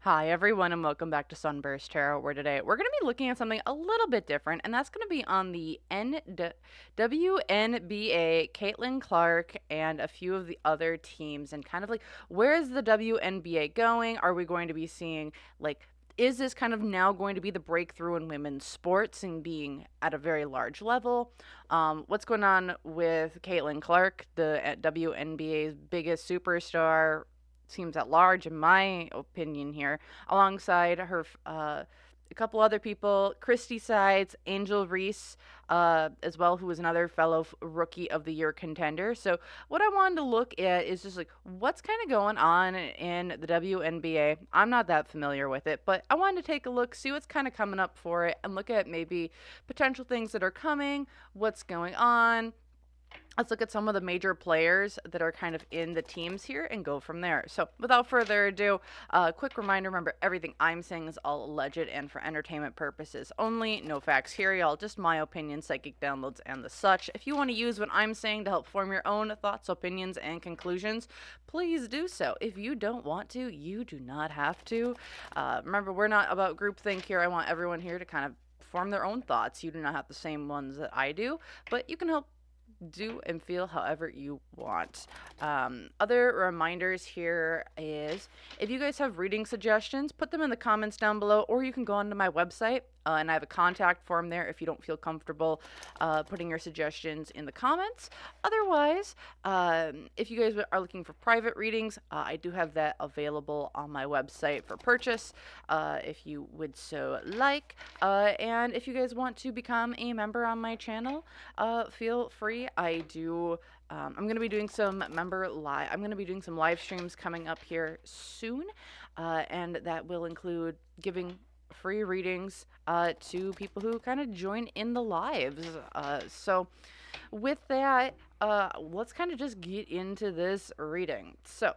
Hi, everyone, and welcome back to SunBurst Tarot, where today we're going to be looking at something a little bit different, and that's going to be on the WNBA, Caitlin Clarke, and a few of the other teams, and kind of like, where is the WNBA going? Are we going to be seeing, like, is this kind of now going to be the breakthrough in women's sports and being at a very large level? What's going on with Caitlin Clarke, the WNBA's biggest superstar? Seems at large, in my opinion, here, alongside her a couple other people, Christy sides, Angel Reese, as well, who was another fellow rookie of the year contender. So what I wanted to look at is just like what's kind of going on in the WNBA. I'm not that familiar with it, but I wanted to take a look, see what's kind of coming up for it, and look at maybe potential things that are coming, what's going on. Let's look at some of the major players that are kind of in the teams here and go from there. So without further ado, quick reminder, remember everything I'm saying is all alleged and for entertainment purposes only. No facts here, y'all, just my opinion, psychic downloads, and the such. If you want to use what I'm saying to help form your own thoughts, opinions, and conclusions, please do so. If you don't want to, you do not have to. Remember, we're not about groupthink here. I want everyone here to kind of form their own thoughts. You do not have the same ones that I do, but you can help do and feel however you want. Other reminders here is if you guys have reading suggestions, put them in the comments down below, or you can go onto my website. And I have a contact form there if you don't feel comfortable putting your suggestions in the comments. Otherwise, if you guys are looking for private readings, I do have that available on my website for purchase if you would so like. And if you guys want to become a member on my channel, feel free. I'm going to be doing some I'm going to be doing some live streams coming up here soon, and that will include giving free readings to people who kind of join in the lives. So with that, let's kind of just get into this reading. So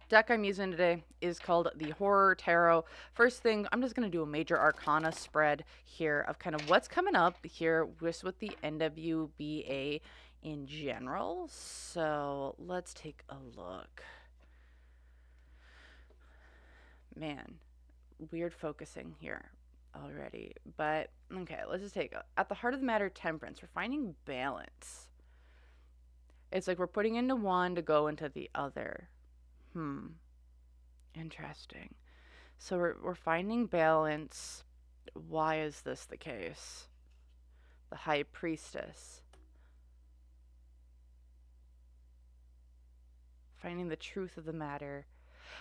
deck I'm using today is called the Horror Tarot. First thing, I'm just going to do a major arcana spread here of kind of what's coming up here with the NWBA in general. So let's take a look. Man, weird focusing here already, but okay, let's just take at the heart of the matter, temperance. We're finding balance. It's like we're putting into one to go into the other. Interesting. So we're finding balance. Why is this the case? The High Priestess. Finding the truth of the matter.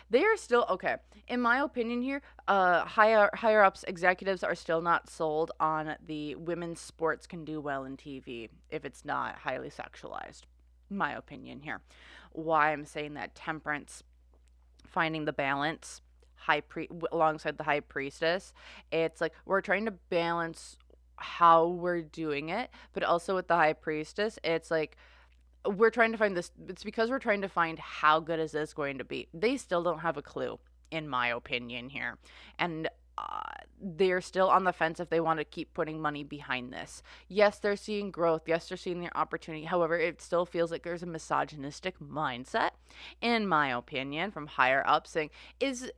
They are still okay. In my opinion, here, higher ups, executives are still not sold on the women's sports can do well in TV if it's not highly sexualized. My opinion here. Why I'm saying that temperance, finding the balance, alongside the high priestess. It's like we're trying to balance how we're doing it, but also with the high priestess, it's like we're trying to find this. It's because we're trying to find how good is this going to be. They still don't have a clue, in my opinion, here. And they're still on the fence if they want to keep putting money behind this. Yes, they're seeing growth. Yes, they're seeing their opportunity. However, it still feels like there's a misogynistic mindset, in my opinion, from higher up saying,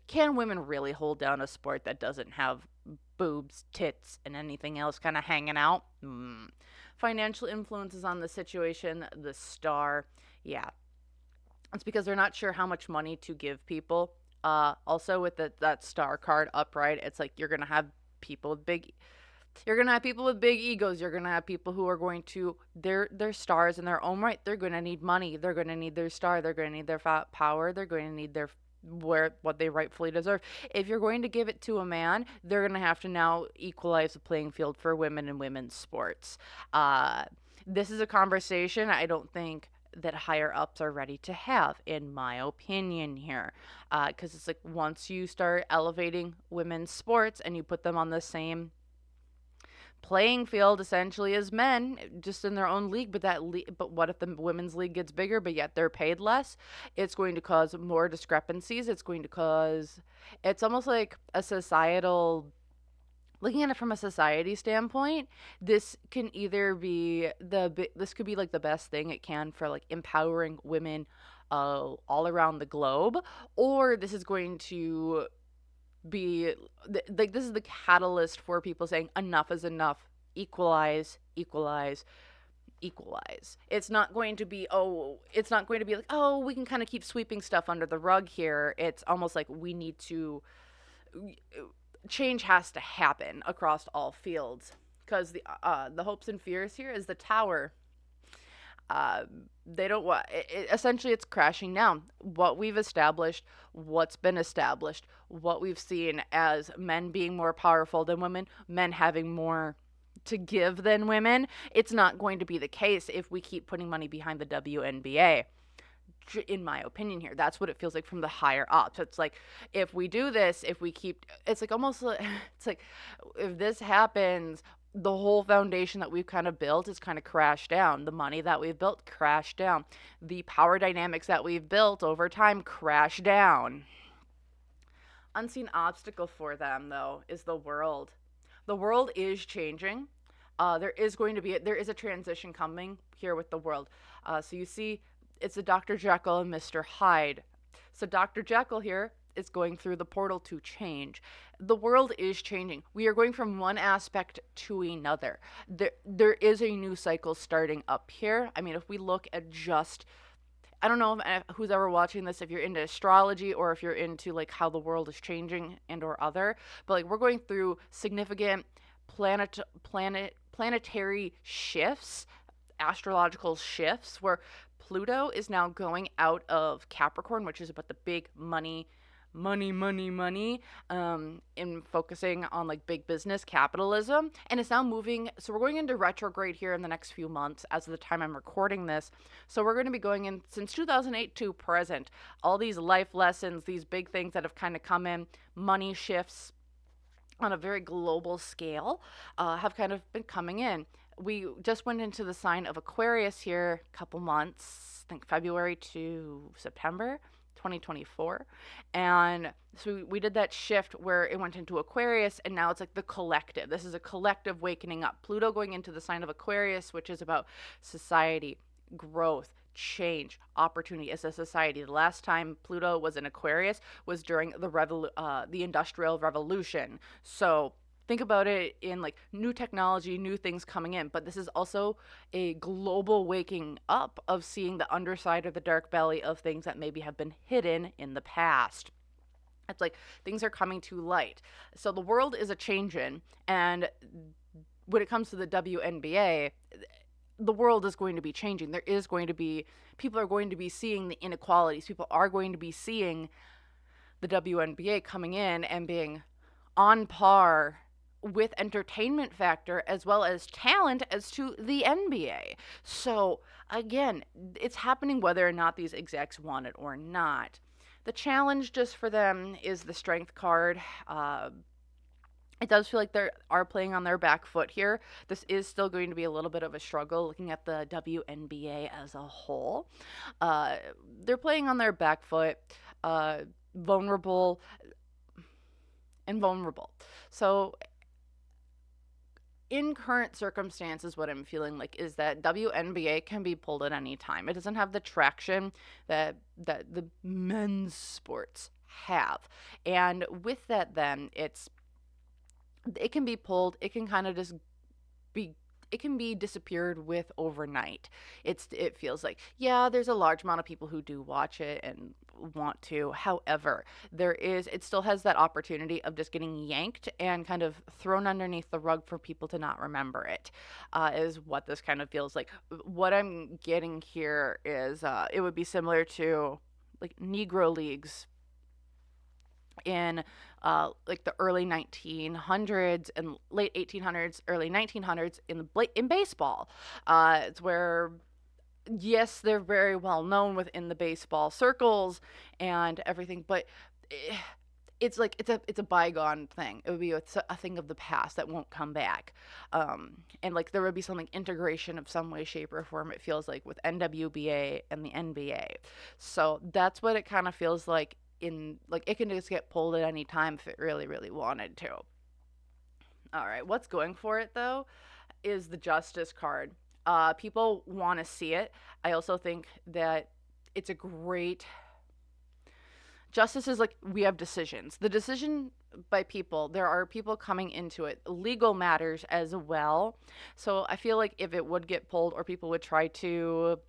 can women really hold down a sport that doesn't have boobs, tits, and anything else kind of hanging out? Financial influences on the situation, the star. Yeah. It's because they're not sure how much money to give people. Also with that star card upright, it's like you're going to have people with big egos. You're going to have people who are going to they're stars in their own right. They're going to need money. They're going to need their star. They're going to need their power. They're going to need their what they rightfully deserve. If you're going to give it to a man, they're going to have to now equalize the playing field for women in women's sports. This is a conversation I don't think that higher ups are ready to have, in my opinion here, because it's like once you start elevating women's sports and you put them on the same playing field essentially as men, just in their own league, but what if the women's league gets bigger but yet they're paid less? It's going to cause more discrepancies. It's almost like a societal, looking at it from a society standpoint, this can either be this could be like the best thing it can for like empowering women all around the globe, or this is going to be like this is the catalyst for people saying enough is enough, equalize, equalize, equalize. It's not going to be, oh, it's not going to be like, oh, we can kind of keep sweeping stuff under the rug here. It's almost like we need to, change has to happen across all fields, because the hopes and fears here is the tower. uh, they don't want essentially it's crashing down. What we've established, what's been established, what we've seen as men being more powerful than women, men having more to give than women, it's not going to be the case if we keep putting money behind the WNBA. In my opinion here, that's what it feels like from the higher ups. It's like, if we do this, if we keep, it's like almost like, it's like if this happens, the whole foundation that we've kind of built is kind of crashed down. The money that we've built crashed down. The power dynamics that we've built over time crash down. Unseen obstacle for them, though, is the world. The world is changing. There is a transition coming here with the world. So you see, it's a Dr. Jekyll and Mr. Hyde. So Dr. Jekyll here is going through the portal to change. The world is changing. We are going from one aspect to another. There is a new cycle starting up here. I mean, if we look at just, I don't know who's ever watching this, if you're into astrology or if you're into like how the world is changing and or other, but like we're going through significant planetary shifts, astrological shifts, where Pluto is now going out of Capricorn, which is about the big money, in focusing on like big business capitalism, and it's now moving. So we're going into retrograde here in the next few months as of the time I'm recording this. So we're going to be going in since 2008 to present. All these life lessons, these big things that have kind of come in, money shifts on a very global scale, have kind of been coming in. We just went into the sign of Aquarius here a couple months, I think February to September 2024. And so we did that shift where it went into Aquarius, and now it's like the collective. This is a collective wakening up. Pluto going into the sign of Aquarius, which is about society, growth, change, opportunity as a society. The last time Pluto was in Aquarius was during the Industrial Revolution. So think about it in like new technology, new things coming in, but this is also a global waking up of seeing the underside or the dark belly of things that maybe have been hidden in the past. It's like things are coming to light. So the world is a changing, and when it comes to the WNBA, the world is going to be changing. There is going to be, people are going to be seeing the inequalities. People are going to be seeing the WNBA coming in and being on par with entertainment factor as well as talent as to the NBA. So again, it's happening whether or not these execs want it or not. The challenge just for them is the strength card. It does feel like they are playing on their back foot here. This is still going to be a little bit of a struggle looking at the WNBA as a whole. They're playing on their back foot, vulnerable and vulnerable. So in current circumstances, what I'm feeling like is that WNBA can be pulled at any time. It doesn't have the traction that the men's sports have. And with that, then it can be pulled. It can kind of just be, it can be disappeared with overnight. It feels like, yeah, there's a large amount of people who do watch it and want to. However, it still has that opportunity of just getting yanked and kind of thrown underneath the rug for people to not remember it, is what this kind of feels like. What I'm getting here is, it would be similar to like Negro leagues in like the early 1900s and late 1800s, early 1900s in baseball. It's where, yes, they're very well known within the baseball circles and everything, but it's like it's a bygone thing. It would be a thing of the past that won't come back. And like there would be some like integration of some way, shape, or form. It feels like with NWBA and the NBA. So that's what it kind of feels like. In like it can just get pulled at any time if it really wanted to. All right, what's going for it though is the Justice card. People want to see it. I also think that it's a great Justice is like we have decisions. The decision by people, there are people coming into it, legal matters as well. So I feel like if it would get pulled or people would try to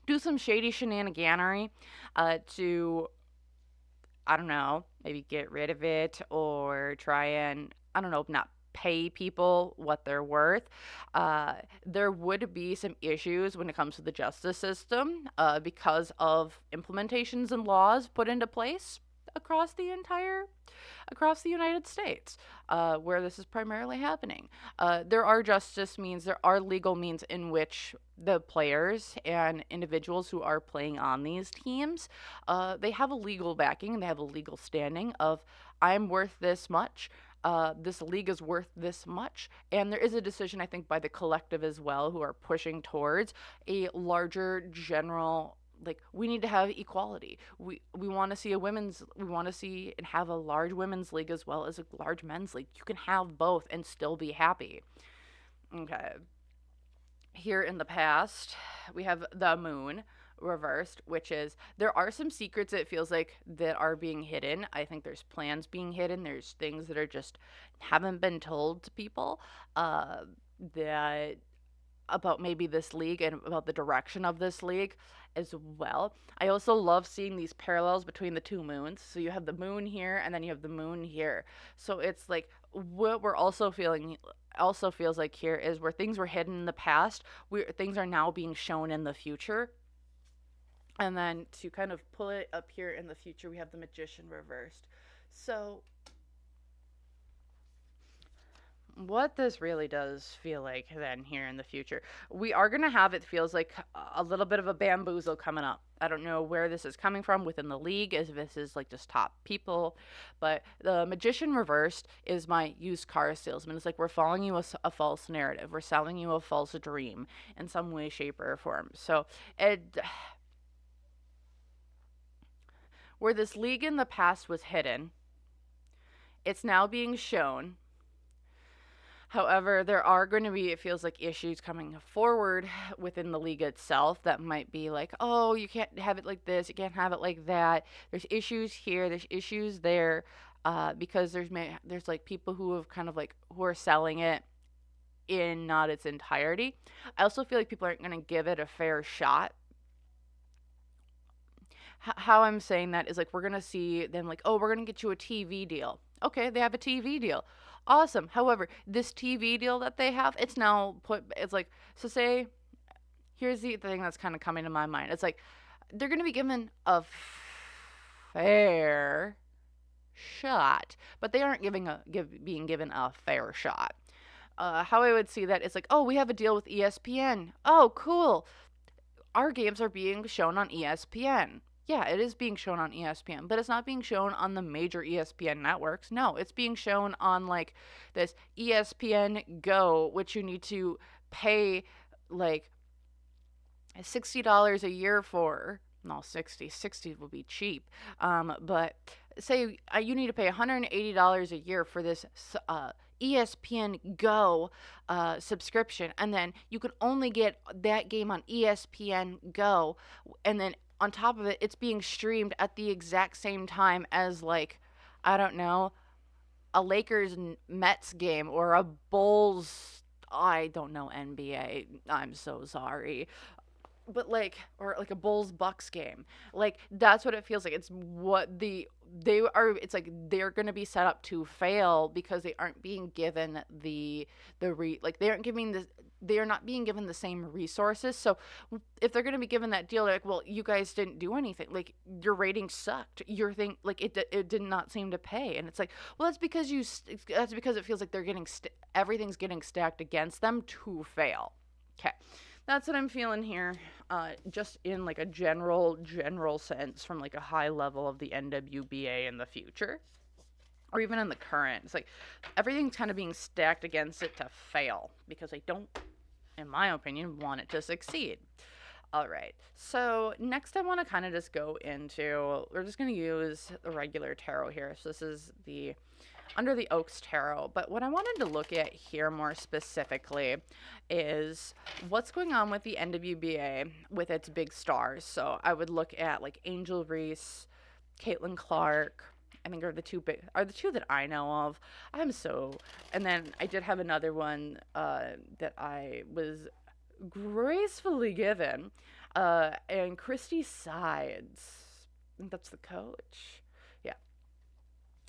do some shady shenaniganery to, I don't know, maybe get rid of it or try and, I don't know, not pay people what they're worth. There would be some issues when it comes to the justice system because of implementations and laws put into place across the entire across the United States, where this is primarily happening. There are justice means, there are legal means in which the players and individuals who are playing on these teams, they have a legal backing and they have a legal standing of I'm worth this much. This league is worth this much. And there is a decision, I think, by the collective as well, who are pushing towards a larger general, like we need to have equality. We want to see we want to see and have a large women's league as well as a large men's league. You can have both and still be happy. Okay. Here in the past, we have the moon reversed, which is there are some secrets it feels like that are being hidden. I think there's plans being hidden. There's things that are just haven't been told to people that about maybe this league and about the direction of this league as well. I also love seeing these parallels between the two moons. So you have the moon here and then you have the moon here. So it's like what we're also feeling also feels like here is where things were hidden in the past, things are now being shown in the future. And then to kind of pull it up here in the future, we have the magician reversed. So what this really does feel like then here in the future, we are going to have, it feels like a little bit of a bamboozle coming up. I don't know where this is coming from within the league, as this is like just top people, but the magician reversed is my used car salesman. It's like we're following you a false narrative, we're selling you a false dream in some way, shape, or form. So it, where this league in the past was hidden, it's now being shown. However, there are going to be, it feels like, issues coming forward within the league itself that might be like, oh, you can't have it like this, you can't have it like that. There's issues here, there's issues there, because there's like people who have kind of like who are selling it in not its entirety. I also feel like people aren't going to give it a fair shot. How I'm saying that is like we're going to see them like, oh, we're going to get you a TV deal. Okay, they have a TV deal. Awesome. However, this TV deal that they have, it's now it's like, so say, here's the thing that's kind of coming to my mind. It's like, they're going to be given a fair shot, but they aren't being given a fair shot. How I would see that is like, oh, we have a deal with ESPN. Oh, cool. Our games are being shown on ESPN. Yeah, it is being shown on ESPN, but it's not being shown on the major ESPN networks. No, it's being shown on like this ESPN Go, which you need to pay like $60 a year for. No, 60 will be cheap. But say you need to pay $180 a year for this ESPN Go subscription, and then you can only get that game on ESPN Go, and then on top of it, it's being streamed at the exact same time as like, I don't know, a Lakers Mets game or a Bulls, I don't know, NBA. I'm so sorry. But like, or like a Bulls Bucks game. Like that's what it feels like. It's what they are, it's like they're going to be set up to fail because they aren't being given like they are not being given the same resources. So if they're going to be given that deal, they're like, well, you guys didn't do anything. Like your ratings sucked. Your thing, like it did not seem to pay. And it's like, well, that's because it feels like they're getting everything's getting stacked against them to fail. Okay. That's what I'm feeling here, just in like a general sense from like a high level of the NWBA in the future, or even in the current. It's like everything's kind of being stacked against it to fail because I don't, in my opinion, want it to succeed. All right, so next I want to kind of just go into, we're just going to use the regular tarot here. So this is the under the Oaks Tarot. But what I wanted to look at here more specifically is what's going on with the NWBA with its big stars. So I would look at like Angel Reese, Caitlin Clarke. I think are the two that I know of. And then I did have another one that I was gracefully given, and Christy Sides. I think that's the coach. Yeah.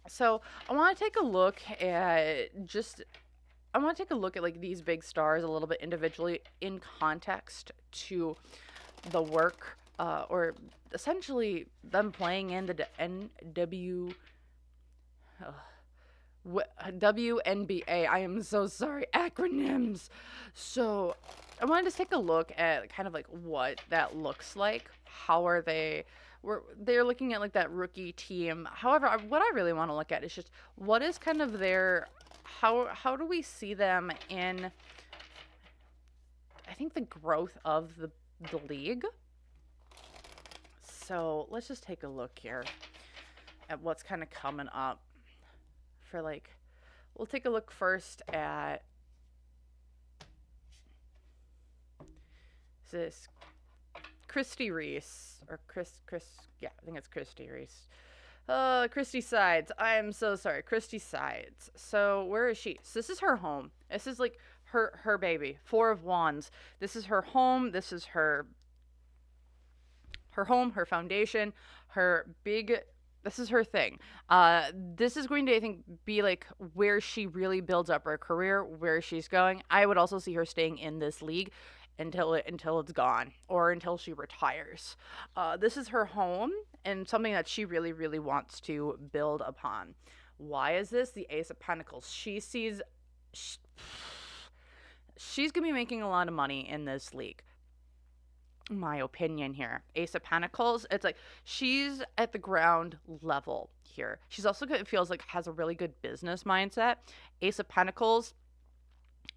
So I want to take a look at like these big stars a little bit individually in context to the work, or essentially them playing in the WNBA. I am so sorry, acronyms. So I wanted to take a look at kind of like what that looks like. How are they? They're looking at like that rookie team. However, what I really want to look at is just what is kind of their how do we see them in, I think, the growth of the league. So let's just take a look here at what's kind of coming up for like. We'll take a look first at this Christy Reese, or yeah, I think it's Christy Reese. Christy Sides. I am so sorry. Christy Sides. So where is she? So this is her home. This is like her baby. Four of Wands. This is her home. This is her home, her foundation, this is her thing. This is going to, I think, be like where she really builds up her career, where she's going. I would also see her staying in this league until it's gone, or until she retires. This is her home and something that she really, really wants to build upon. Why is this? The Ace of Pentacles. She's going to be making a lot of money in this league. My opinion here. Ace of Pentacles, it's like she's at the ground level here. She's also good, it feels like, has a really good business mindset. Ace of Pentacles,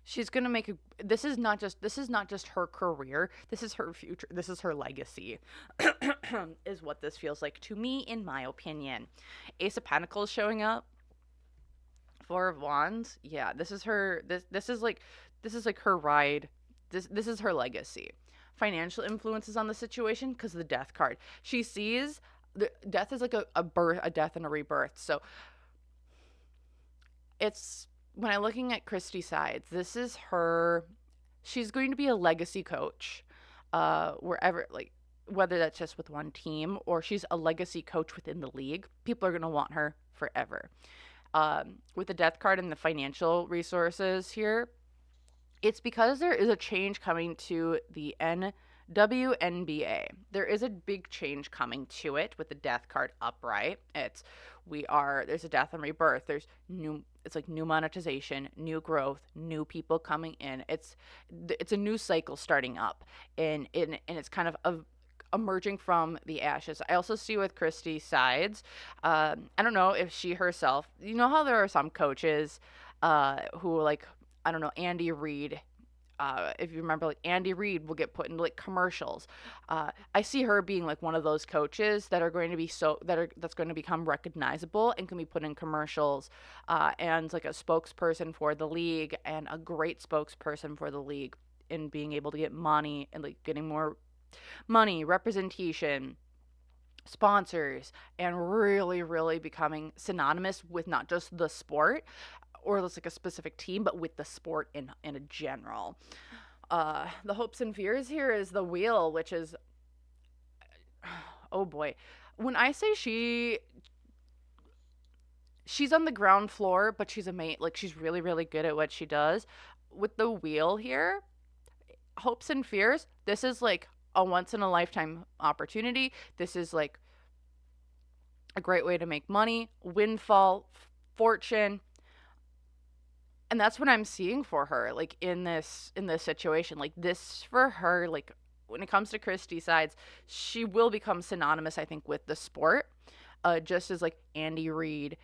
she's gonna make this is not just her career, this is her future, this is her legacy. Is what this feels like to me, in my opinion. Ace of Pentacles showing up. Four of Wands, yeah, this is her, this is like her ride. This is her legacy. Financial influences on the situation because of the Death card. She sees the death is like a birth, a death and a rebirth. So it's, when I'm looking at Christy Sides, this is her. She's going to be a legacy coach, wherever, like, whether that's just with one team or she's a legacy coach within the league. People are going to want her forever. With the Death card and the financial resources here, it's because there is a change coming to the WNBA. There is a big change coming to it with the Death card upright. There's a death and rebirth. It's like new monetization, new growth, new people coming in. It's a new cycle starting up, and it's kind of emerging from the ashes. I also see with Christy Sides, I don't know if she herself, you know how there are some coaches who, like, I don't know, Andy Reid. If you remember, like, Andy Reid will get put into like commercials. I see her being like one of those coaches that are going to be that's going to become recognizable and can be put in commercials, and like a spokesperson for the league, and a great spokesperson for the league in being able to get money and like getting more money, representation, sponsors, and really, really becoming synonymous with not just the sport or it's like a specific team, but with the sport in a general. The hopes and fears here is the wheel, which is, oh boy. When I say she's on the ground floor, but she's she's really, really good at what she does. With the wheel here, hopes and fears, this is like a once in a lifetime opportunity. This is like a great way to make money, windfall, fortune. And that's what I'm seeing for her, like in this situation. Like this for her, like when it comes to Christy Sides, she will become synonymous, I think, with the sport, just as like Andy Reid,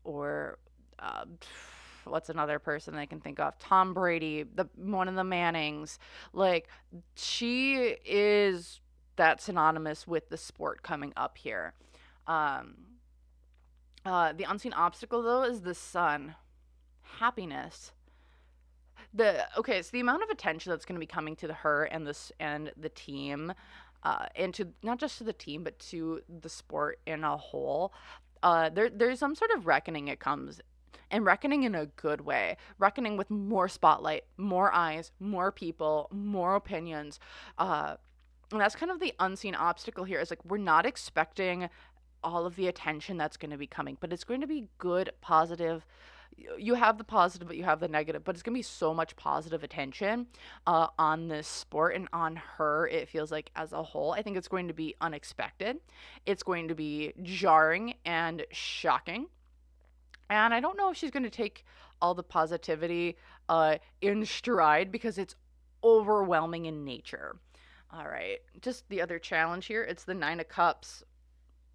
or what's another person I can think of? Tom Brady, one of the Mannings. Like, she is that synonymous with the sport coming up here. The unseen obstacle, though, is the sun. Happiness. So the amount of attention that's going to be coming to her and this and the team, and to not just to the team but to the sport in a whole. There's some sort of reckoning it comes, and reckoning in a good way. Reckoning with more spotlight, more eyes, more people, more opinions. And that's kind of the unseen obstacle here. Is like we're not expecting all of the attention that's going to be coming, but it's going to be good, positive. You have the positive, but you have the negative, but it's going to be so much positive attention on this sport and on her, it feels like, as a whole. I think it's going to be unexpected. It's going to be jarring and shocking. And I don't know if she's going to take all the positivity in stride, because it's overwhelming in nature. All right, just the other challenge here, it's the Nine of Cups.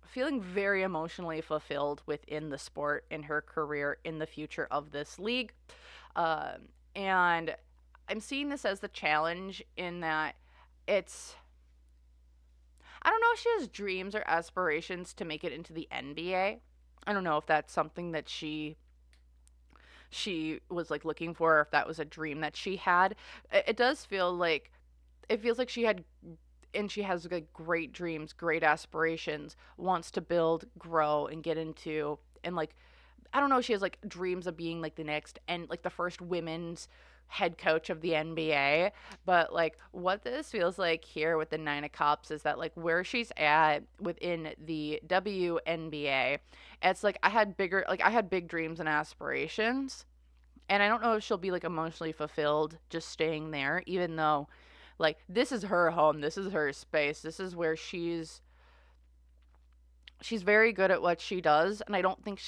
Feeling very emotionally fulfilled within the sport, in her career, in the future of this league. And I'm seeing this as the challenge in that it's, I don't know if she has dreams or aspirations to make it into the NBA. I don't know if that's something that she was like looking for, or if that was a dream that she had. It does feel like, it feels like she had, and she has like great dreams, great aspirations, wants to build, grow, and get into, and like, I don't know, she has like dreams of being like the next, and like the first women's head coach of the NBA. But like what this feels like here with the Nine of Cups is that like where she's at within the WNBA, it's like I had big dreams and aspirations, and I don't know if she'll be like emotionally fulfilled just staying there, even though like this is her home, this is her space, this is where she's very good at what she does. And I don't think,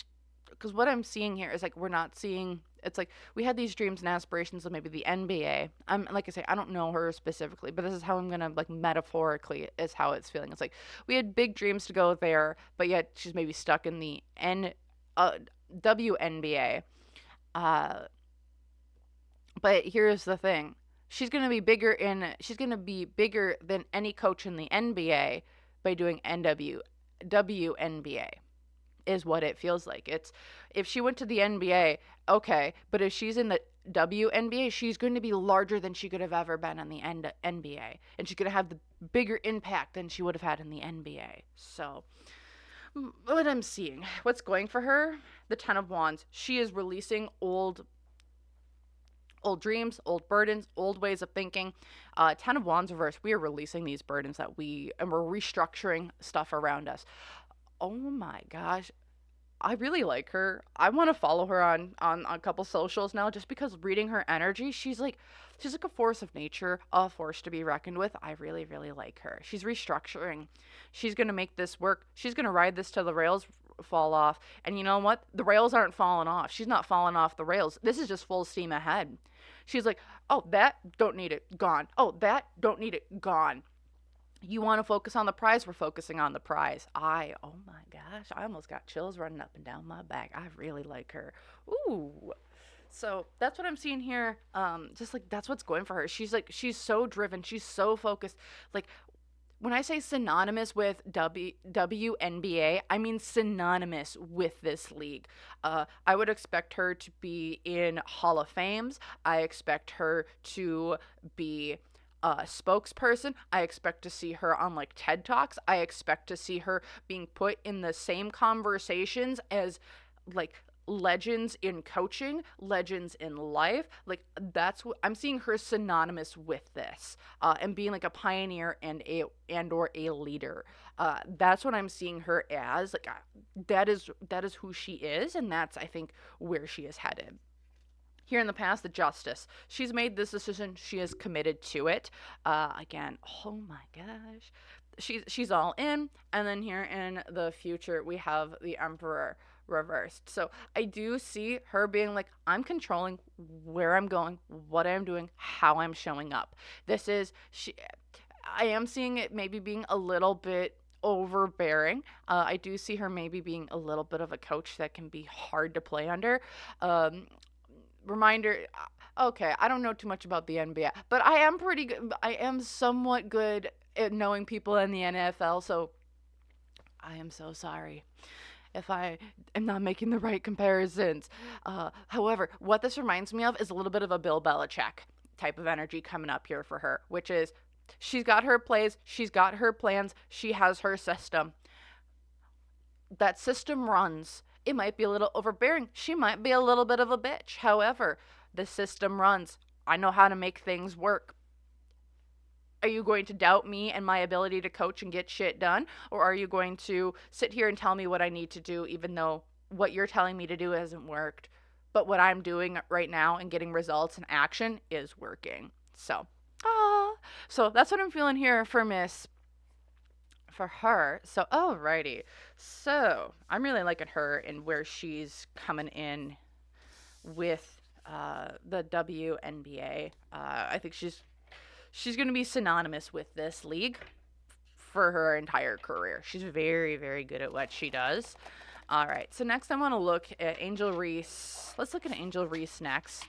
because what I'm seeing here is like we're not seeing, it's like we had these dreams and aspirations of maybe the NBA. I'm like I say, I don't know her specifically, but this is how I'm gonna like metaphorically is how it's feeling. It's like we had big dreams to go there, but yet she's maybe stuck in the WNBA. Uh, but here's the thing. She's going to be bigger than any coach in the NBA by doing WNBA is what it feels like. It's, if she went to the NBA, okay, but if she's in the WNBA, she's going to be larger than she could have ever been in the NBA, and she's going to have the bigger impact than she would have had in the NBA. So, what I'm seeing, what's going for her, the Ten of Wands. She is releasing old dreams, old burdens, old ways of thinking. Ten of Wands reverse, we are releasing these burdens and we're restructuring stuff around us. Oh my gosh. I really like her. I want to follow her on a couple socials now, just because reading her energy, she's like a force of nature, a force to be reckoned with. I really, really like her. She's restructuring. She's going to make this work. She's going to ride this till the rails fall off. And you know what? The rails aren't falling off. She's not falling off the rails. This is just full steam ahead. She's like, oh, that, don't need it, gone. Oh, that, don't need it, gone. You want to focus on the prize? We're focusing on the prize. Oh my gosh, I almost got chills running up and down my back. I really like her. Ooh. So that's what I'm seeing here. Just like that's what's going for her. She's so driven. She's so focused. Like when I say synonymous with WNBA, I mean synonymous with this league. I would expect her to be in Hall of Fames. I expect her to be a spokesperson. I expect to see her on like TED Talks. I expect to see her being put in the same conversations as like legends in coaching, legends in life. Like that's what I'm seeing her synonymous with this, and being like a pioneer or a leader. That's what I'm seeing her as. Like that is who she is, and that's, I think, where she is headed. Here in the past, the Justice. She's made this decision. She is committed to it. Again, oh my gosh. She's all in. And then here in the future, we have the Emperor reversed. So I do see her being like, I'm controlling where I'm going, what I'm doing, how I'm showing up. I am seeing it maybe being a little bit overbearing. I do see her maybe being a little bit of a coach that can be hard to play under. Reminder, okay, I don't know too much about the NBA, but I am pretty good. I am somewhat good at knowing people in the NFL, so I am so sorry. if I am not making the right comparisons. However, what this reminds me of is a little bit of a Bill Belichick type of energy coming up here for her, which is she's got her plays, she's got her plans, she has her system. That system runs. It might be a little overbearing. She might be a little bit of a bitch. However, the system runs. I know how to make things work. Are you going to doubt me and my ability to coach and get shit done? Or are you going to sit here and tell me what I need to do, even though what you're telling me to do hasn't worked, but what I'm doing right now and getting results and action is working? So that's what I'm feeling here for her. So, alrighty. So, I'm really liking her and where she's coming in with the WNBA. I think she's going to be synonymous with this league for her entire career. She's very, very good at what she does. All right. So next I want to look at Angel Reese. Let's look at Angel Reese next.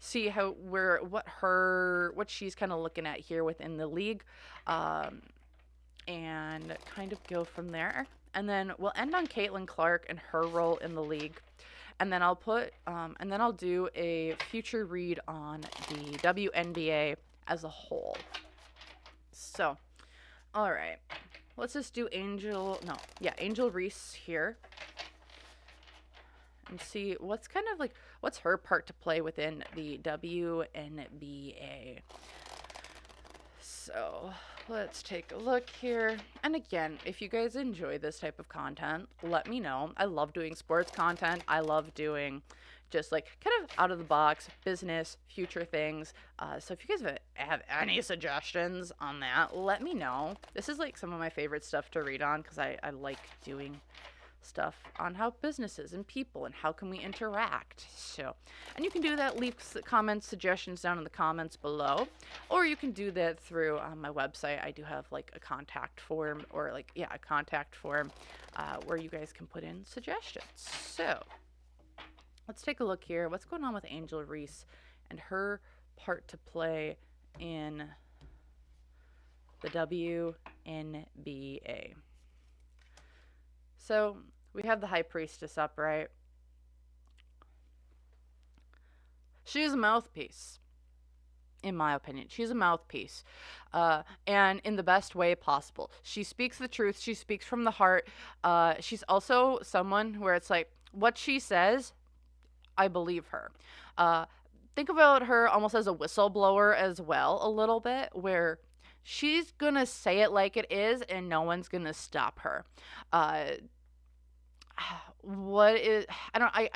See what she's kind of looking at here within the league. And kind of go from there. And then we'll end on Caitlin Clarke and her role in the league. And then I'll do a future read on the WNBA as a whole. So, all right. Let's just do Angel Reese here. And see what's her part to play within the WNBA. So, let's take a look here. And again, if you guys enjoy this type of content, let me know. I love doing sports content. I love doing just like kind of out of the box business, future things. So if you guys have any suggestions on that, let me know. This is like some of my favorite stuff to read on because I like doing stuff on how businesses and people and how can we interact. So, and you can do that, leave comments, suggestions down in the comments below, or you can do that through my website. I do have like a contact form where you guys can put in suggestions. So let's take a look here. What's going on with Angel Reese and her part to play in the WNBA? So we have the High Priestess up, right? She's a mouthpiece, in my opinion. She's a mouthpiece, and in the best way possible. She speaks the truth. She speaks from the heart. She's also someone where it's like, what she says, I believe her. Think about her almost as a whistleblower as well, a little bit, where she's gonna say it like it is and no one's gonna stop her. I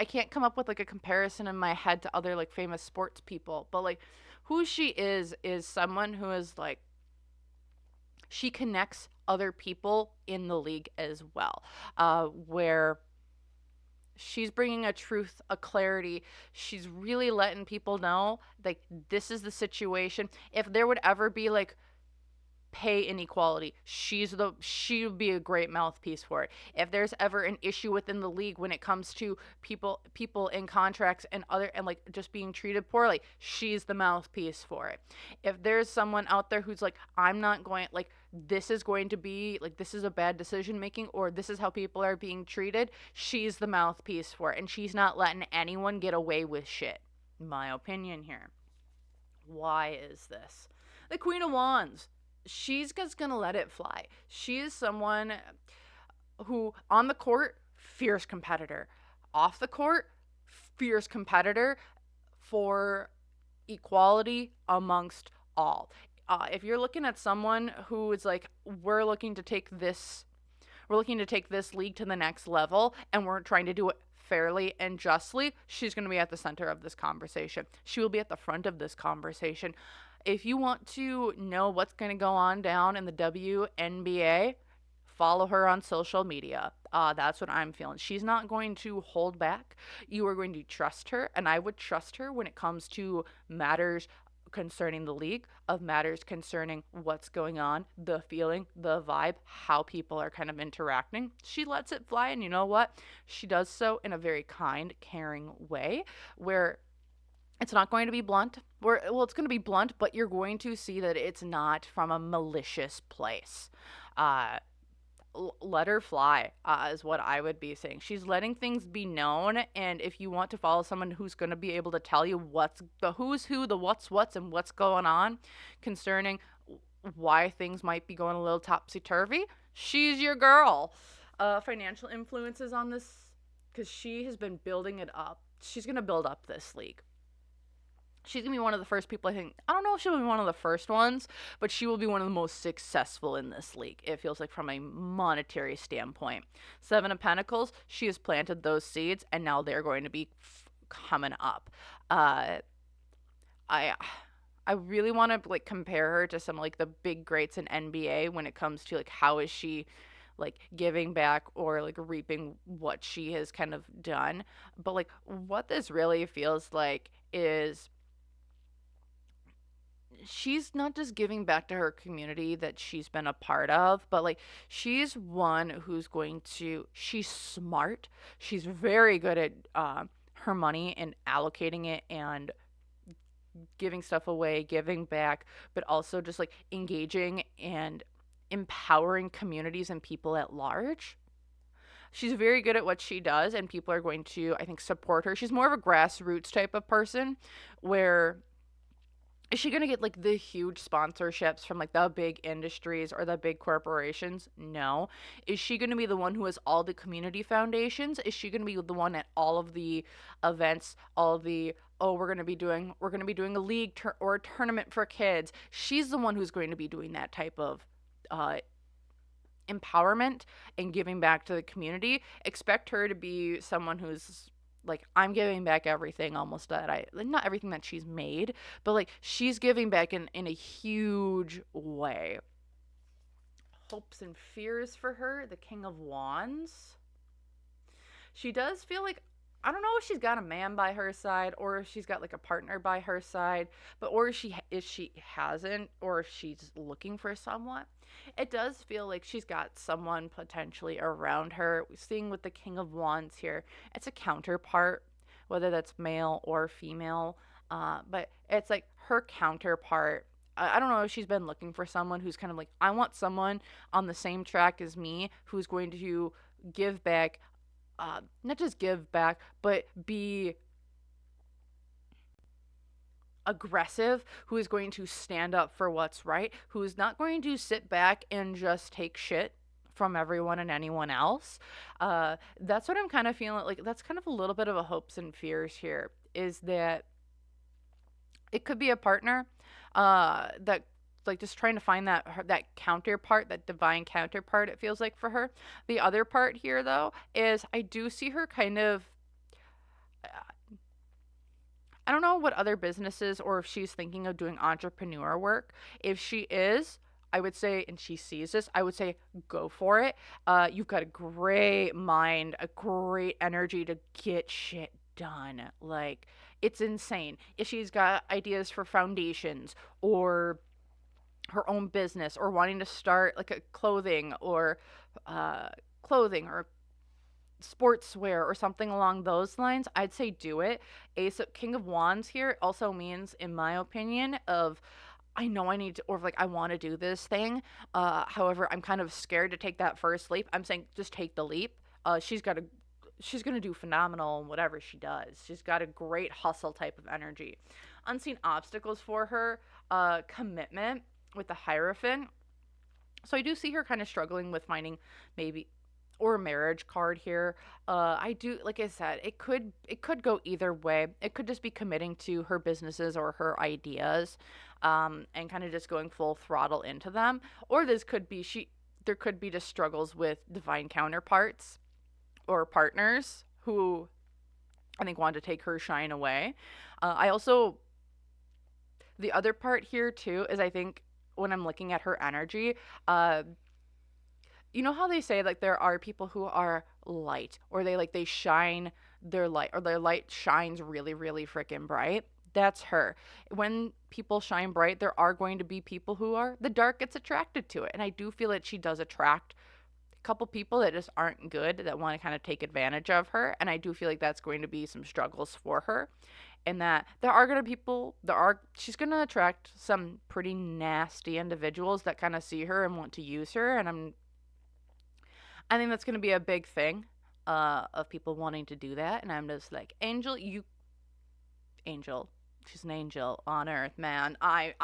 can't come up with like a comparison in my head to other like famous sports people, but like who she is someone who is like, she connects other people in the league as well, where she's bringing a truth, a clarity. She's really letting people know, like, this is the situation. If there would ever be, like, pay inequality, she would be a great mouthpiece for it. If there's ever an issue within the league when it comes to people in contracts and like just being treated poorly, she's the mouthpiece for it. If there's someone out there who's like, I'm not going, like, this is going to be like, this is a bad decision making, or this is how people are being treated, she's the mouthpiece for it, and she's not letting anyone get away with shit. My opinion here. Why is this? The Queen of Wands. She's just gonna let it fly. She is someone who, on the court, fierce competitor. Off the court, fierce competitor for equality amongst all. If you're looking at someone who is like, we're looking to take this league to the next level, and we're trying to do it fairly and justly, she's going to be at the center of this conversation. She will be at the front of this conversation. If you want to know what's going to go on down in the WNBA, follow her on social media. That's what I'm feeling. She's not going to hold back. You are going to trust her, and I would trust her when it comes to matters concerning the league, of matters concerning what's going on, the feeling, the vibe, how people are kind of interacting. She lets it fly, and you know what? She does so in a very kind, caring way where it's not going to be blunt. It's going to be blunt, but you're going to see that it's not from a malicious place. let her fly, is what I would be saying. She's letting things be known, and if you want to follow someone who's going to be able to tell you what's the who's who, the what's, and what's going on concerning why things might be going a little topsy-turvy, she's your girl. Financial influences on this, because she has been building it up. She's going to build up this league. She's going to be one of the first people, I think. I don't know if she'll be one of the first ones, but she will be one of the most successful in this league, it feels like, from a monetary standpoint. Seven of Pentacles, she has planted those seeds, and now they're going to be coming up. I really want to like compare her to some like the big greats in NBA when it comes to like how is she like giving back or like reaping what she has kind of done. But like what this really feels like is she's not just giving back to her community that she's been a part of, but like she's one who's going to, she's smart. She's very good at her money and allocating it and giving stuff away, giving back, but also just like engaging and empowering communities and people at large. She's very good at what she does, and people are going to, I think, support her. She's more of a grassroots type of person where is she going to get like the huge sponsorships from like the big industries or the big corporations? No. Is she going to be the one who has all the community foundations? Is she going to be the one at all of the events, all of the, oh, we're going to be doing a league or a tournament for kids? She's the one who's going to be doing that type of empowerment and giving back to the community. Expect her to be someone who's like, I'm giving back everything almost that not everything that she's made, but like she's giving back in a huge way. Hopes and fears for her, the King of Wands. She does feel like, I don't know if she's got a man by her side or if she's got like a partner by her side, but or if she hasn't, or if she's looking for someone. It does feel like she's got someone potentially around her. Seeing with the King of Wands here, it's a counterpart, whether that's male or female, but it's like her counterpart. I don't know if she's been looking for someone who's kind of like, I want someone on the same track as me who's going to give back, not just give back, but be aggressive, who is going to stand up for what's right, who is not going to sit back and just take shit from everyone and anyone else. That's what I'm kind of feeling like. That's kind of a little bit of a hopes and fears here, is that it could be a partner that like just trying to find that counterpart, that divine counterpart, it feels like, for her. The other part here though is I do see her kind of, I don't know what other businesses or if she's thinking of doing entrepreneur work. If she is, I would say, and she sees this, I would say go for it. You've got a great mind, a great energy to get shit done. Like, it's insane. If she's got ideas for foundations or her own business or wanting to start like a clothing or sportswear or something along those lines, I'd say do it. Ace of King of Wands here also means, in my opinion, of I know I need to, or like I want to do this thing. However, I'm kind of scared to take that first leap. I'm saying just take the leap. She's gonna do phenomenal in whatever she does. She's got a great hustle type of energy. Unseen obstacles for her, commitment with the Hierophant. So I do see her kind of struggling with finding maybe or a marriage card here. I do, like I said, it could go either way. It could just be committing to her businesses or her ideas, and kind of just going full throttle into them. Or this could be there could be just struggles with divine counterparts or partners who I think want to take her shine away. I also, the other part here too is I think when I'm looking at her energy, you know how they say like there are people who are light, or they shine their light, or their light shines really really freaking bright. That's her. When people shine bright, there are going to be people who are, the dark gets attracted to it, and I do feel that she does attract a couple people that just aren't good, that want to kind of take advantage of her, and I do feel like that's going to be some struggles for her, and that she's going to attract some pretty nasty individuals that kind of see her and want to use her, and I think that's going to be a big thing of people wanting to do that. And I'm just like, Angel, she's an angel on earth, man. I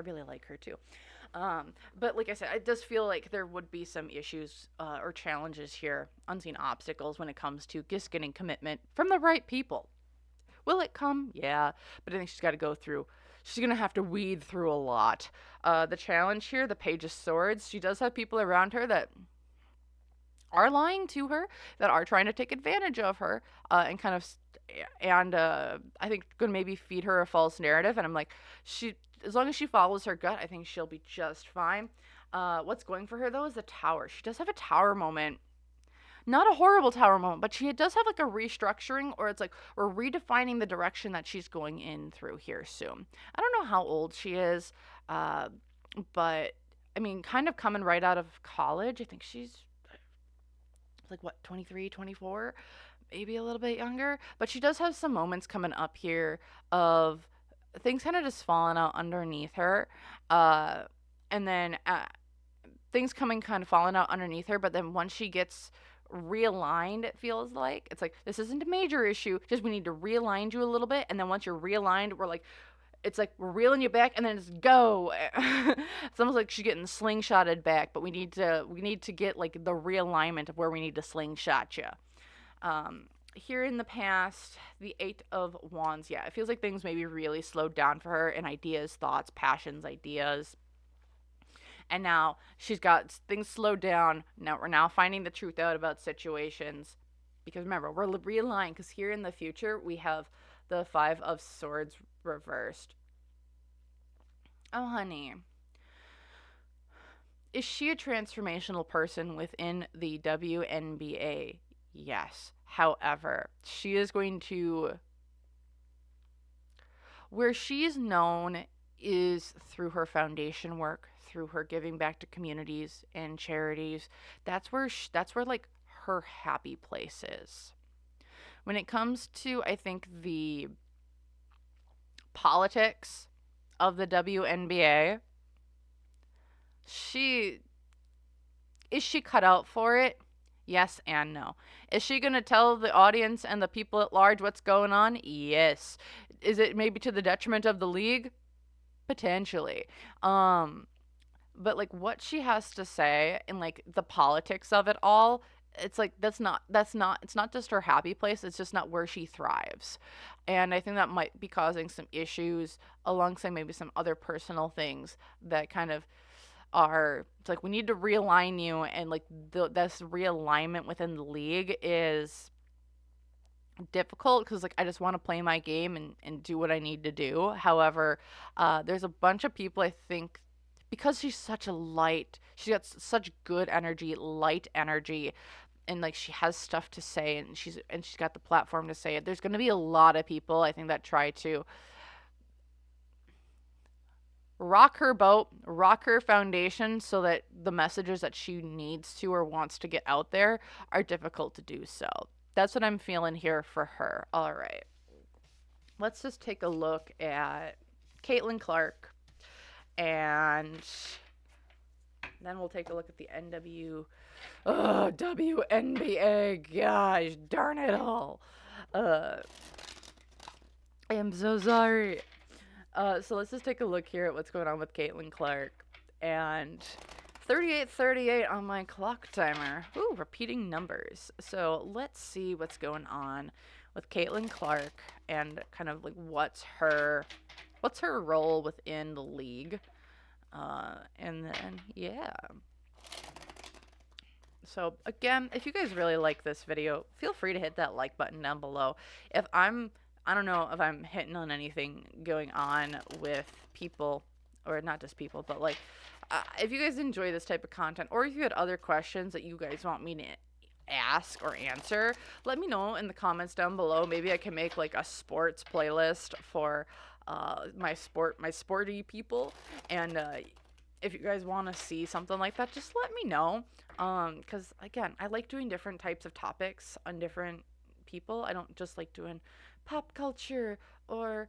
really like her too. But like I said, it does feel like there would be some issues or challenges here, unseen obstacles when it comes to just getting commitment from the right people. Will it come? Yeah, but I think she's got to go through. She's gonna have to weed through a lot. The challenge here, the Page of Swords, she does have people around her that are lying to her, that are trying to take advantage of her, and kind of, I think gonna maybe feed her a false narrative. And I'm like, as long as she follows her gut, I think she'll be just fine. What's going for her though is the Tower. She does have a Tower moment. Not a horrible Tower moment, but she does have like a restructuring, or it's like we're redefining the direction that she's going in through here soon. I don't know how old she is, but I mean, kind of coming right out of college. I think she's like what, 23, 24, maybe a little bit younger, but she does have some moments coming up here of things kind of just falling out underneath her, and then things coming kind of falling out underneath her. But then once she gets realigned, it feels like it's like this isn't a major issue, just we need to realign you a little bit. And then once you're realigned, we're like, it's like we're reeling you back, and then it's go. It's almost like she's getting slingshotted back, but we need to get like the realignment of where we need to slingshot you. Here in the past, the Eight of Wands, yeah, it feels like things maybe really slowed down for her in ideas, thoughts, passions, ideas. And now she's got things slowed down. Now we're finding the truth out about situations. Because remember, we're realigned, because here in the future, we have the Five of Swords reversed. Oh, honey. Is she a transformational person within the WNBA? Yes. However, she is going to... Where she's known is through her foundation work, through her giving back to communities and charities. That's where like her happy place is. When it comes to, I think, the politics of the WNBA, is she cut out for it? Yes and no. Is she going to tell the audience and the people at large what's going on? Yes. Is it maybe to the detriment of the league? Potentially. But like what she has to say and like the politics of it all, it's like it's not just her happy place. It's just not where she thrives. And I think that might be causing some issues alongside maybe some other personal things that kind of are, it's like we need to realign you. And like this realignment within the league is difficult, because like I just want to play my game and do what I need to do. However, there's a bunch of people, I think, because she's she's got such good energy, light energy, and like she has stuff to say, and she's got the platform to say it. There's going to be a lot of people, I think, that try to rock her boat, rock her foundation, so that the messages that she needs to or wants to get out there are difficult to do so. That's what I'm feeling here for her. All right. Let's just take a look at Caitlin Clarke, and then we'll take a look at the WNBA. Gosh, darn it all. I am so sorry. So let's just take a look here at what's going on with Caitlin Clarke. And 38:38 on my clock timer. Ooh, repeating numbers. So let's see what's going on with Caitlin Clarke and kind of like what's her role within the league. And then, yeah. So again, if you guys really like this video, feel free to hit that like button down below. I don't know if I'm hitting on anything going on with people, or not just people, but like, if you guys enjoy this type of content, or if you had other questions that you guys want me to ask or answer, let me know in the comments down below. Maybe I can make like a sports playlist for my sporty people. And if you guys want to see something like that, just let me know. Because again, I like doing different types of topics on different people. I don't just like doing pop culture or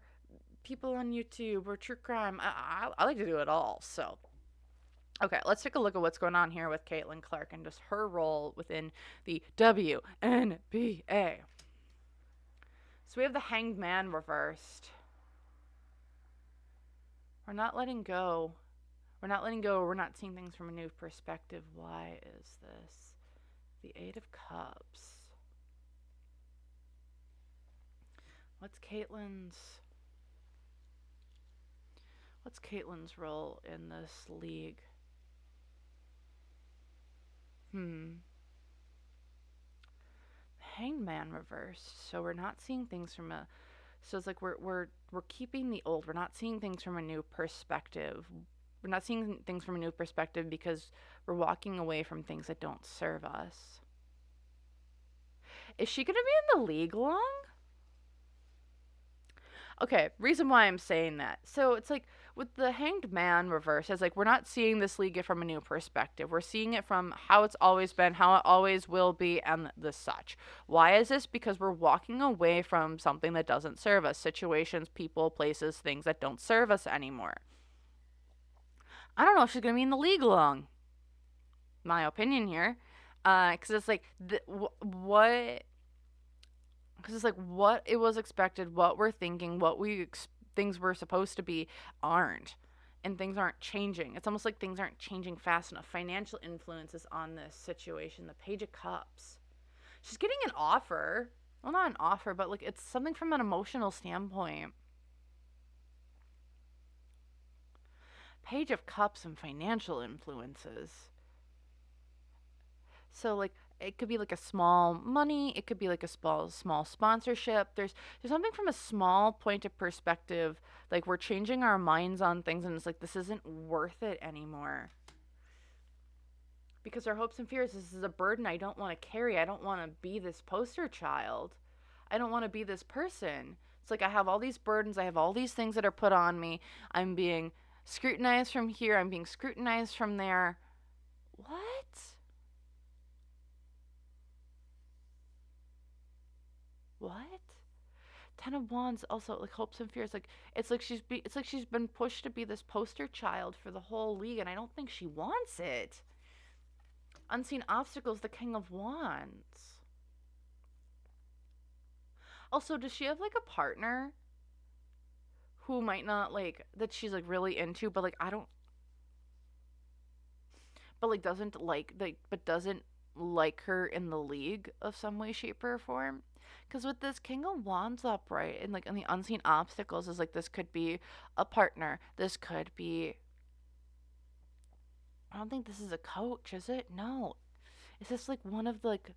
people on YouTube or true crime. I like to do it all. So Okay, let's take a look at what's going on here with Caitlin Clarke and just her role within the WNBA. So we have the Hanged Man reversed. We're not letting go. We're not letting go. We're not seeing things from a new perspective. Why is this? The Eight of Cups. What's Caitlin's role in this league? Hanged Man reversed. So we're not seeing things from a. So it's like we're keeping the old. We're not seeing things from a new perspective. We're not seeing things from a new perspective because we're walking away from things that don't serve us. Is she going to be in the league long? Okay, reason why I'm saying that. So it's like with the Hanged Man reverse, it's like we're not seeing this league from a new perspective. We're seeing it from how it's always been, how it always will be, and the such. Why is this? Because we're walking away from something that doesn't serve us. Situations, people, places, things that don't serve us anymore. I don't know if she's going to be in the league long. My opinion here. Because it's like, what because it's like what it was expected, what we're thinking, things we're supposed to be aren't, and things aren't changing. It's almost like things aren't changing fast enough. Financial influences on this situation. The Page of Cups. She's getting an offer. Well, not an offer, but like it's something from an emotional standpoint. Page of Cups and financial influences. So like it could be like a small money, it could be like a small sponsorship. There's something from a small point of perspective, like we're changing our minds on things and it's like this isn't worth it anymore. Because our hopes and fears, this is a burden I don't want to carry. I don't want to be this poster child. I don't want to be this person. It's like I have all these burdens, I have all these things that are put on me. I'm being scrutinized from here, I'm being scrutinized from there. What? What? Ten of Wands also like hopes and fears. Like it's like she's been pushed to be this poster child for the whole league, and I don't think she wants it. Unseen obstacles, the King of Wands. Also, does she have like a partner who might not like that she's like really into, but like I don't, but like doesn't like her in the league of some way, shape, or form? Because with this King of Wands upright and like in the unseen obstacles is like this could be a partner. This could be. I don't think this is a coach, is it? No. Is this like one of the like?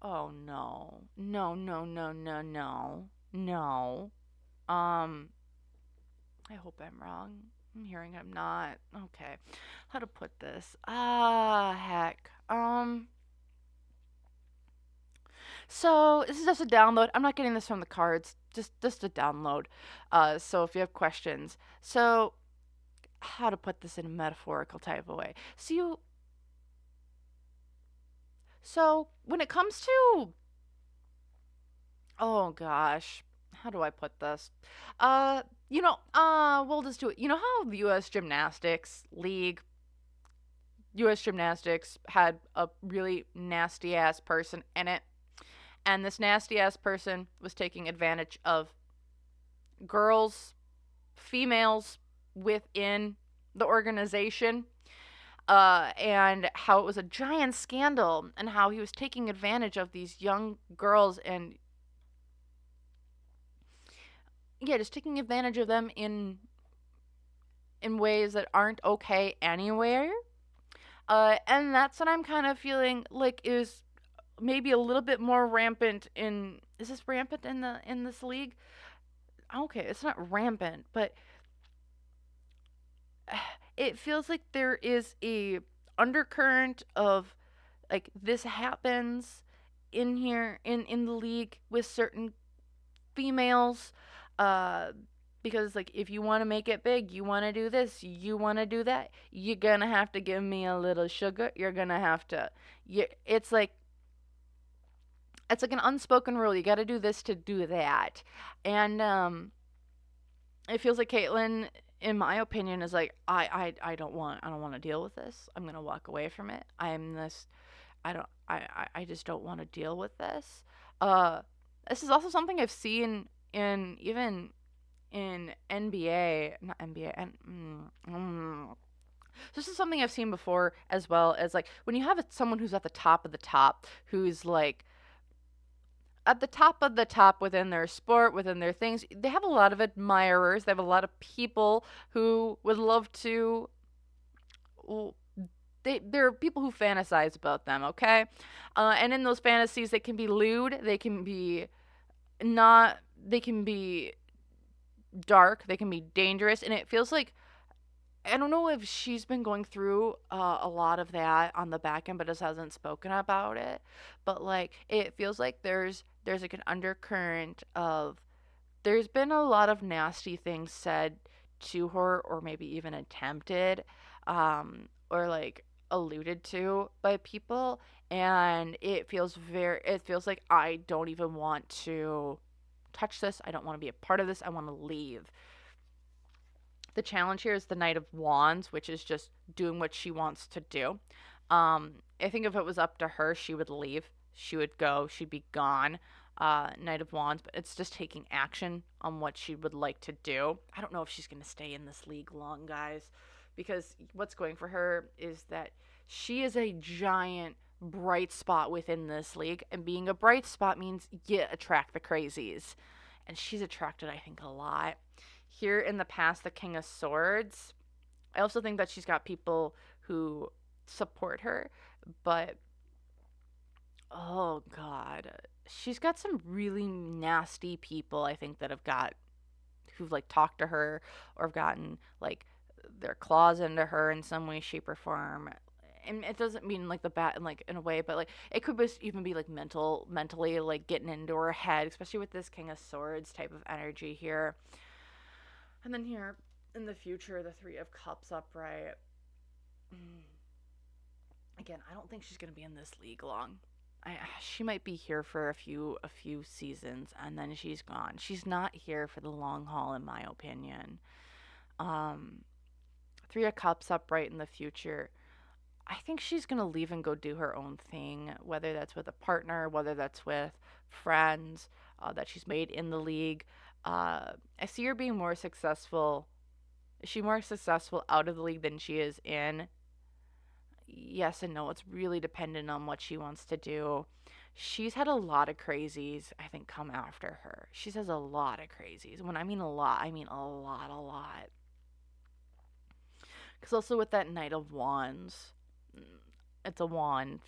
Oh no, no, no, no, no, no, no. Um, I hope I'm wrong. I'm hearing I'm not. Okay, how to put this? Heck. So this is just a download. I'm not getting this from the cards. Just a download. So if you have questions, so how to put this in a metaphorical type of way. So when it comes to, oh gosh, how do I put this? We'll just do it. You know how the U.S. Gymnastics had a really nasty ass person in it, and this nasty ass person was taking advantage of girls, females within the organization, and how it was a giant scandal, and how he was taking advantage of these young girls and yeah, just taking advantage of them in ways that aren't okay anywhere. And that's what I'm kind of feeling like is maybe a little bit more rampant in. Is this rampant in this league? Okay, it's not rampant, but it feels like there is a undercurrent of like this happens in here in the league with certain females, uh because like if you want to make it big, you want to do this, you want to do that, you're gonna have to give me a little sugar, you're gonna have to it's like an unspoken rule, you got to do this to do that. And it feels like Caitlin in my opinion, is like, I don't want to deal with this. I'm gonna walk away from it. I just don't want to deal with this. Uh, this is also something I've seen in even in NBA, not NBA, and this is something I've seen before as well, as like when you have someone who's at the top of the top, who's like at the top of the top within their sport, within their things. They have a lot of admirers. They have a lot of people who would love to. There are people who fantasize about them. Okay, and in those fantasies, they can be lewd. They can be not. They can be dark. They can be dangerous, and it feels like I don't know if she's been going through a lot of that on the back end, but just hasn't spoken about it. But like, it feels like there's like an undercurrent of there's been a lot of nasty things said to her, or maybe even attempted, or like alluded to by people, and it feels like I don't even want to touch this. I don't want to be a part of this. I want to leave. The challenge here is the Knight of Wands, which is just doing what she wants to do. I think if it was up to her, she would leave. She would go. She'd be gone. Knight of Wands, but it's just taking action on what she would like to do. I don't know if she's going to stay in this league long, guys, because what's going for her is that she is a giant bright spot within this league, and being a bright spot means you attract the crazies. And she's attracted, I think, a lot. Here in the past, the King of Swords. I also think that she's got people who support her, but oh god, she's got some really nasty people, I think, that who've like talked to her or have gotten like their claws into her in some way, shape, or form. And it doesn't mean like the bat in like in a way, but like it could even be like mentally like getting into her head, especially with this King of Swords type of energy here. And then here in the future, the Three of Cups upright. Again, I don't think she's gonna be in this league long. She might be here for a few seasons, and then she's gone. She's not here for the long haul, in my opinion. Um, Three of Cups upright in the future. I think she's gonna leave and go do her own thing, whether that's with a partner, whether that's with friends that she's made in the league. I see her being more successful. Is she more successful out of the league than she is in? Yes and no. It's really dependent on what she wants to do. She's had a lot of crazies, I think, come after her. She has a lot of crazies. When I mean a lot, I mean a lot, a lot. Because also with that Knight of Wands, it's a wand.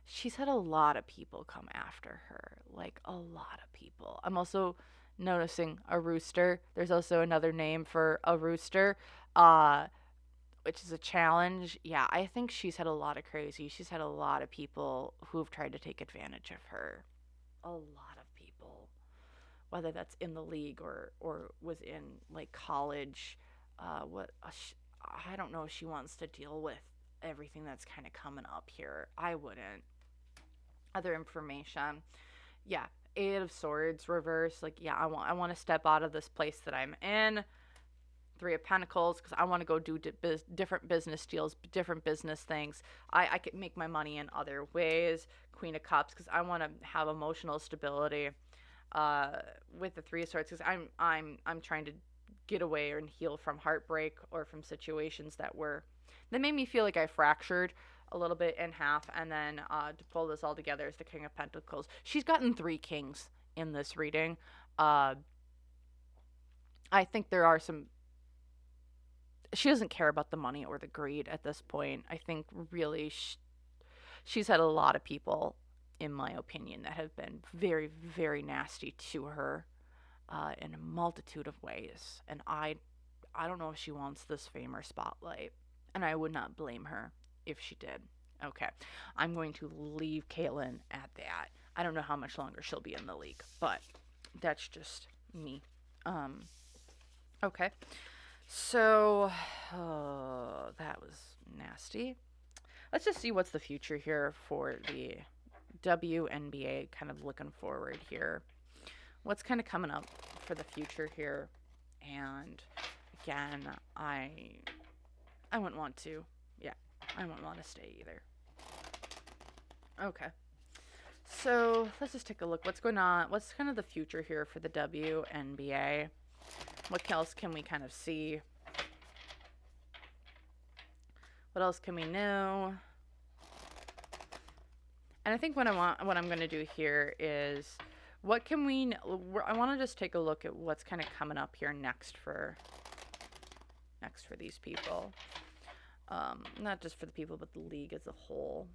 She's had a lot of people come after her. Like, a lot of people. I'm also noticing a rooster. There's also another name for a rooster. Which is a challenge. Yeah, I think she's had a lot of crazy. She's had a lot of people who've tried to take advantage of her. A lot of people, whether that's in the league or was in like college. I don't know if she wants to deal with everything that's kind of coming up here. I wouldn't. Other information. Yeah, Eight of Swords reverse. Like, yeah, I want to step out of this place that I'm in. Three of Pentacles, because I want to go do different business deals, different business things. I could make my money in other ways. Queen of Cups, because I want to have emotional stability. With the Three of Swords, because I'm trying to get away and heal from heartbreak or from situations that made me feel like I fractured a little bit in half. And then to pull this all together is the King of Pentacles. She's gotten 3 kings in this reading. I think there are some. She doesn't care about the money or the greed at this point. I think really she's had a lot of people, in my opinion, that have been very, very nasty to her in a multitude of ways. And I don't know if she wants this fame or spotlight. And I would not blame her if she did. Okay. I'm going to leave Caitlin at that. I don't know how much longer she'll be in the league, but that's just me. Okay. So, that was nasty. Let's just see what's the future here for the WNBA, kind of looking forward here. What's kind of coming up for the future here? And again, I wouldn't want to. Yeah, I wouldn't want to stay either. Okay. So let's just take a look. What's going on? What's kind of the future here for the WNBA? What else can we kind of see? What else can we know? And I think what I'm going to do here is, what can we? I want to just take a look at what's kind of coming up here next for these people. Not just for the people, but the league as a whole.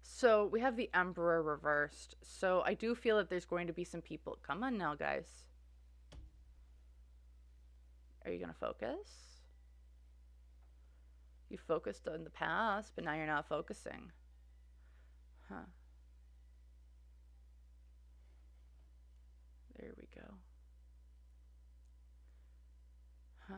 So we have the Emperor reversed. So I do feel that there's going to be some people. Come on now, guys. Are you going to focus? You focused on the past, but now you're not focusing. Huh. There we go. Huh.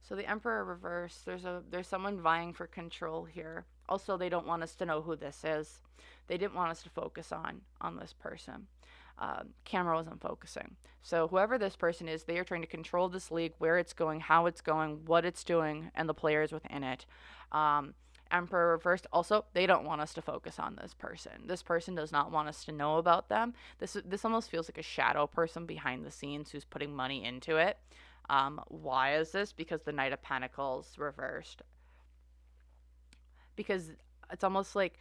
So the Emperor reversed. There's someone vying for control here. Also, they don't want us to know who this is. They didn't want us to focus on this person. Camera wasn't focusing. So whoever this person is, they are trying to control this league, where it's going, how it's going, what it's doing, and the players within it. Emperor reversed. Also, they don't want us to focus on this person. This person does not want us to know about them. This almost feels like a shadow person behind the scenes who's putting money into it. Why is this? Because the Knight of Pentacles reversed. Because it's almost like,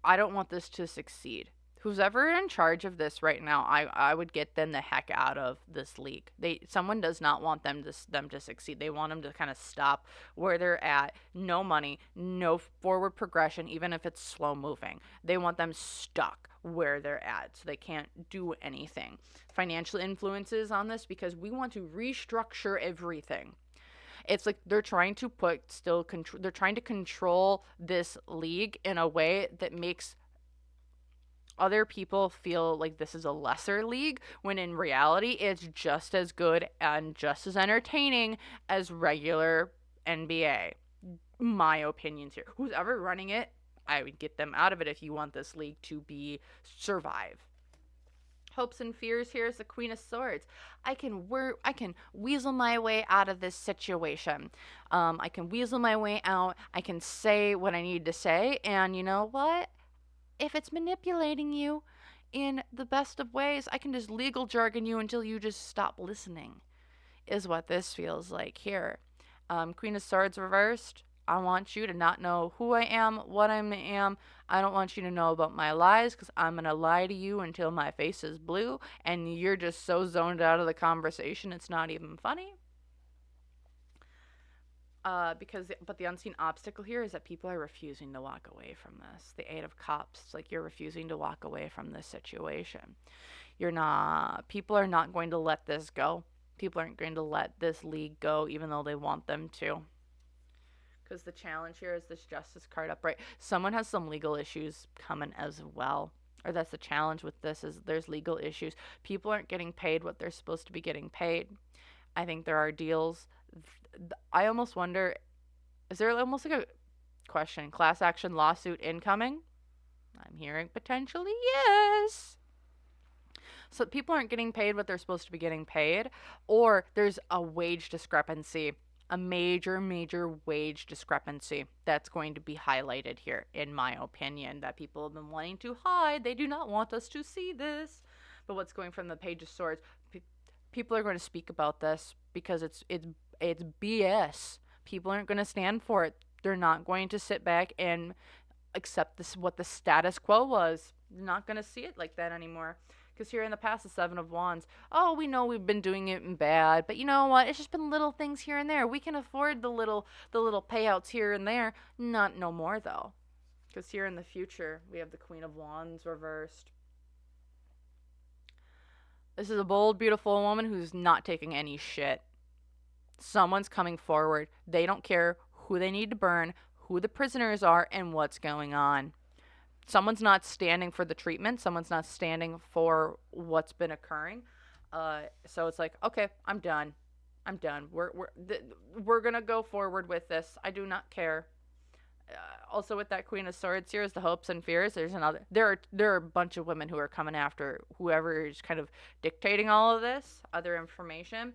I don't want this to succeed. Who's ever in charge of this right now, I would get them the heck out of this league. Someone does not want them to succeed. They want them to kind of stop where they're at. No money, no forward progression, even if it's slow moving. They want them stuck where they're at, so they can't do anything. Financial influences on this, because we want to restructure everything. It's like they're trying to they're trying to control this league in a way that makes other people feel like this is a lesser league, when in reality it's just as good and just as entertaining as regular NBA. My opinions here. Who's ever running it, I would get them out of it if you want this league to survive. Hopes and fears. Here's the Queen of Swords. I can weasel my way out of this situation. I can weasel my way out. I can say what I need to say, and you know what? If it's manipulating you in the best of ways, I can just legal jargon you until you just stop listening, is what this feels like here. Queen of Swords reversed. I want you to not know who I am, what I am. I don't want you to know about my lies, because I'm going to lie to you until my face is blue and you're just so zoned out of the conversation it's not even funny. But the unseen obstacle here is that people are refusing to walk away from this. The Eight of Cups, it's like you're refusing to walk away from this situation. People are not going to let this go. People aren't going to let this league go, even though they want them to. Because the challenge here is this Justice card upright. Someone has some legal issues coming as well. Or that's the challenge with this, is there's legal issues. People aren't getting paid what they're supposed to be getting paid. I think there are deals. I almost wonder, is there almost like a question, class action lawsuit incoming? I'm hearing potentially yes. So people aren't getting paid what they're supposed to be getting paid, or there's a wage discrepancy, a major wage discrepancy that's going to be highlighted here, in my opinion, that people have been wanting to hide. They do not want us to see this. But what's going from the Page of Swords, people are going to speak about this because it's BS. People aren't going to stand for it. They're not going to sit back and accept this, what the status quo was. They're not going to see it like that anymore. Because here in the past, the Seven of Wands, oh, we know we've been doing it bad, but you know what? It's just been little things here and there. We can afford the little payouts here and there. Not no more though. Because here in the future, we have the Queen of Wands reversed. This is a bold, beautiful woman who's not taking any shit. Someone's coming forward. They don't care who they need to burn, who the prisoners are, and what's going on. Someone's not standing for the treatment. Someone's not standing for what's been occurring. So it's like, okay, I'm done. We're gonna go forward with this. I do not care. Also with that Queen of Swords here is the hopes and fears. There are a bunch of women who are coming after whoever is kind of dictating all of this other information.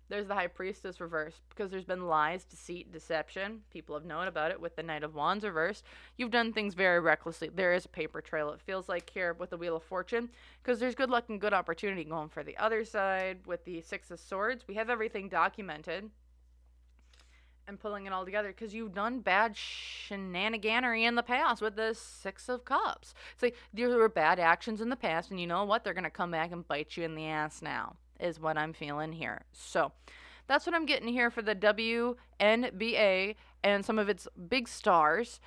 There's the High Priestess reversed because there's been lies, deceit, deception. People have known about it with the Knight of Wands reversed. You've done things very recklessly. There is a paper trail, it feels like, here with the Wheel of Fortune, because there's good luck and good opportunity going for the other side. With the Six of Swords, we have everything documented and pulling it all together because you've done bad shenaniganery in the past with the Six of Cups. It's like there were bad actions in the past, and you know what? They're going to come back and bite you in the ass now, is what I'm feeling here. So that's what I'm getting here for the WNBA and some of its big stars.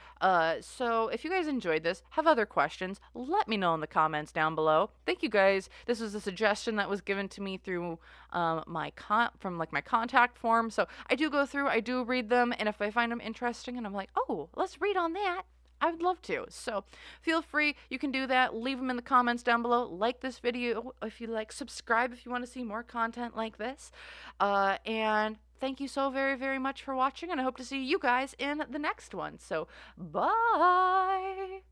So if you guys enjoyed this, have other questions, let me know in the comments down below. Thank you guys. This was a suggestion that was given to me through my contact form. So I do go through, I do read them, and if I find them interesting and I'm like, oh, let's read on that, I would love to. So feel free. You can do that. Leave them in the comments down below. Like this video if you like. Subscribe if you want to see more content like this. And thank you so very, very much for watching. And I hope to see you guys in the next one. So bye.